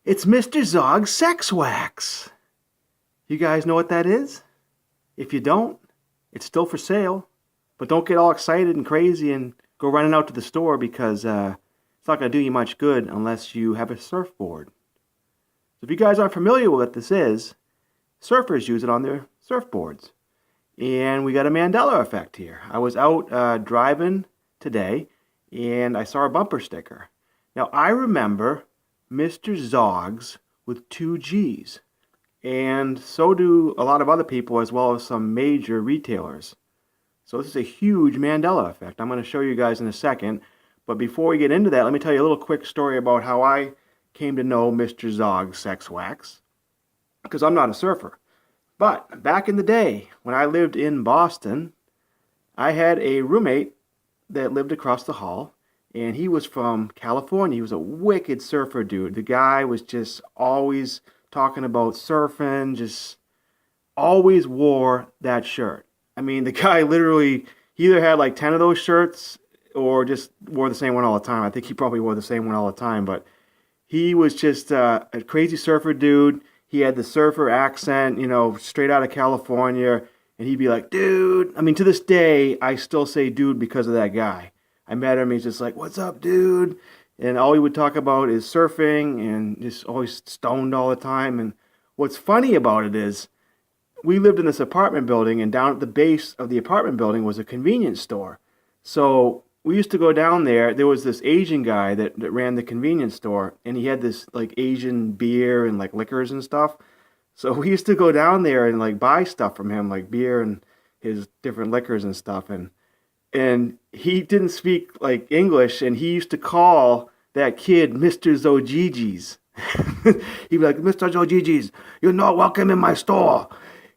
It's Mr. Zoggs Sex Wax. You guys know what that is? If you don't, it's still for sale. But don't get all excited and crazy and go running out to the store because it's not going to do you much good unless you have a surfboard. So if you guys aren't familiar with what this is, surfers use it on their surfboards. And we got a Mandela effect here. I was out driving today and I saw a bumper sticker. Now I remember Mr. Zoggs with two G's. And so do a lot of other people as well as some major retailers. So this is a huge Mandela effect. I'm going to show you guys in a second. But before we get into that, let me tell you a little quick story about how I came to know Mr. Zoggs Sex Wax. Because I'm not a surfer. But back in the day, when I lived in Boston, I had a roommate that lived across the hall. And he was from California. He was a wicked surfer dude. The guy was just always talking about surfing, just always wore that shirt. I mean, the guy literally, he either had like 10 of those shirts or just wore the same one all the time. I think he probably wore the same one all the time, but he was just a crazy surfer dude. He had the surfer accent, you know, straight out of California, and he'd be like, dude. I mean, to this day, I still say dude because of that guy. I met him, he's just like, what's up, dude? And all he would talk about is surfing and just always stoned all the time. And what's funny about it is we lived in this apartment building, and down at the base of the apartment building was a convenience store. So we used to go down there. There was this Asian guy that ran the convenience store, and he had this like Asian beer and like liquors and stuff. So we used to go down there and like buy stuff from him, like beer and his different liquors and stuff. And he didn't speak like English, and he used to call that kid Mr. Zoggs. He'd be like, Mr. Zoggs, you're not welcome in my store.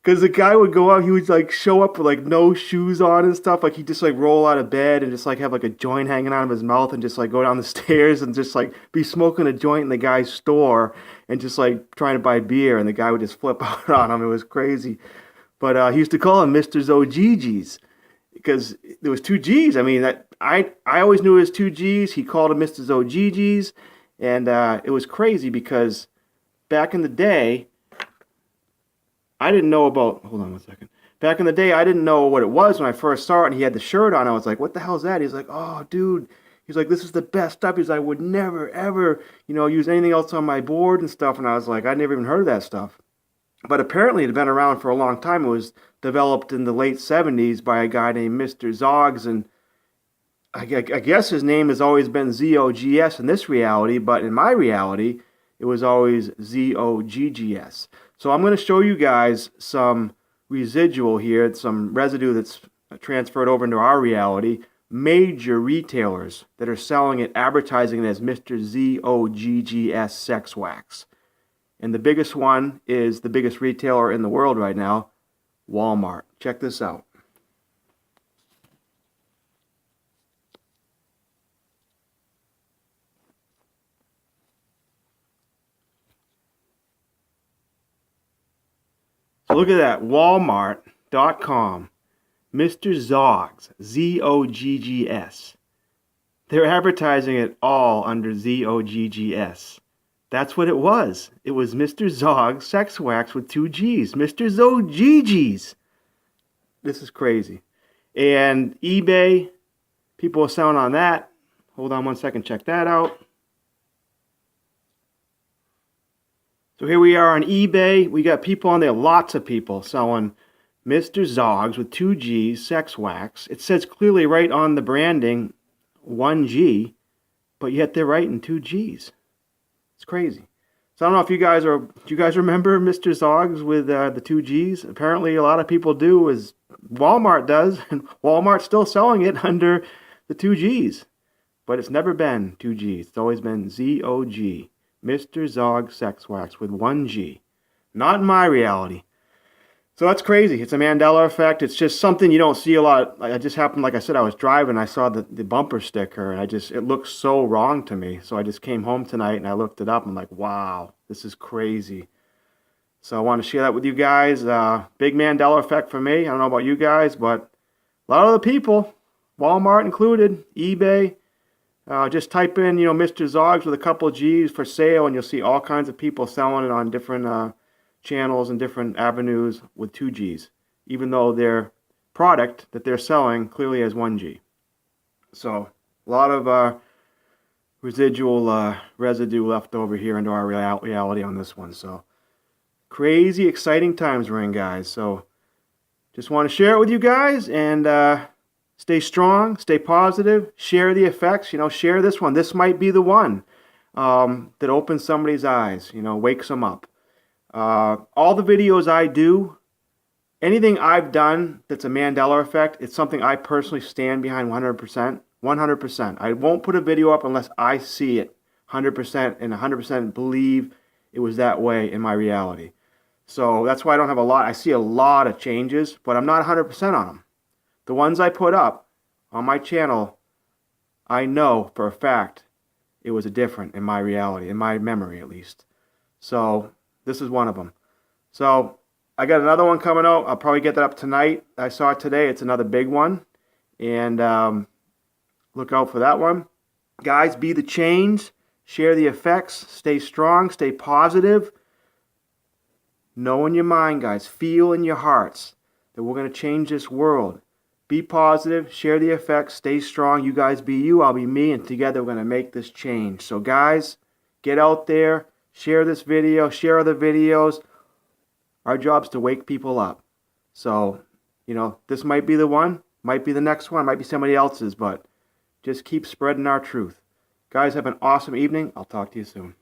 Because the guy would go out, he would like show up with like no shoes on and stuff. Like he'd just like roll out of bed and just like have like a joint hanging out of his mouth and just like go down the stairs and just like be smoking a joint in the guy's store and just like trying to buy beer. And the guy would just flip out on him. It was crazy. But he used to call him Mr. Zoggs because there was two G's. I mean, I always knew it was two G's. He called him Mr. Zoggs, and it was crazy because back in the day, I didn't know about. Hold on one second. Back in the day, I didn't know what it was when I first saw it, and he had the shirt on. I was like, "What the hell is that?" He's like, "Oh, dude." He's like, "This is the best stuff." He's like, "I would never, ever, use anything else on my board and stuff." And I was like, "I never even heard of that stuff." But apparently it had been around for a long time. It was developed in the late 70s by a guy named Mr. Zoggs, and I guess his name has always been Zoggs in this reality, but in my reality, it was always Zoggs. So I'm going to show you guys some residual here, some residue that's transferred over into our reality, major retailers that are selling it, advertising it as Mr. Zoggs Sex Wax. And the biggest one is the biggest retailer in the world right now, Walmart. Check this out. So look at that, walmart.com, Mr. Zoggs, Zoggs. They're advertising it all under Zoggs. That's what it was. It was Mr. Zoggs Sex Wax with two G's. Mr. Zoggs. This is crazy. And eBay, people are selling on that. Hold on one second, check that out. So here we are on eBay. We got people on there, lots of people selling Mr. Zoggs with two G's Sex Wax. It says clearly right on the branding 1G, but yet they're writing two G's. It's crazy. So I don't know if do you guys remember Mr. Zoggs with the two G's? Apparently a lot of people do, as Walmart does, and Walmart's still selling it under the two G's. But it's never been two G's. It's always been Zog, Mr. Zoggs Sex Wax with one G. Not in my reality. So that's crazy. It's a Mandela effect. It's just something you don't see a lot. It just happened, like I said, I was driving, I saw the bumper sticker, and it looked so wrong to me. So I just came home tonight and I looked it up. And I'm like, wow, this is crazy. So I want to share that with you guys. Big Mandela effect for me. I don't know about you guys, but a lot of the people, Walmart included, eBay, Just type in, Mr. Zoggs with a couple of G's for sale, and you'll see all kinds of people selling it on different channels and different avenues with 2 G's, even though their product that they're selling clearly has 1 G. So a lot of residual residue left over here into our reality on this one. So crazy exciting times we're in, guys. So just want to share it with you guys, and stay strong, stay positive, share the effects, share this one. This might be the one that opens somebody's eyes, wakes them up. All the videos I do, anything I've done that's a Mandela Effect, it's something I personally stand behind 100%. 100%. I won't put a video up unless I see it 100% and 100% believe it was that way in my reality. So that's why I don't have a lot. I see a lot of changes, but I'm not 100% on them. The ones I put up on my channel, I know for a fact it was different in my reality, in my memory at least. So this is one of them. So I got another one coming out. I'll probably get that up tonight. I saw it today. It's another big one. And look out for that one. Guys, be the change. Share the effects. Stay strong. Stay positive. Know in your mind, guys. Feel in your hearts that we're going to change this world. Be positive. Share the effects. Stay strong. You guys be you. I'll be me. And together we're going to make this change. So guys, get out there. Share this video. Share other videos. Our job's to wake people up. So, this might be the one. Might be the next one. Might be somebody else's. But just keep spreading our truth. Guys, have an awesome evening. I'll talk to you soon.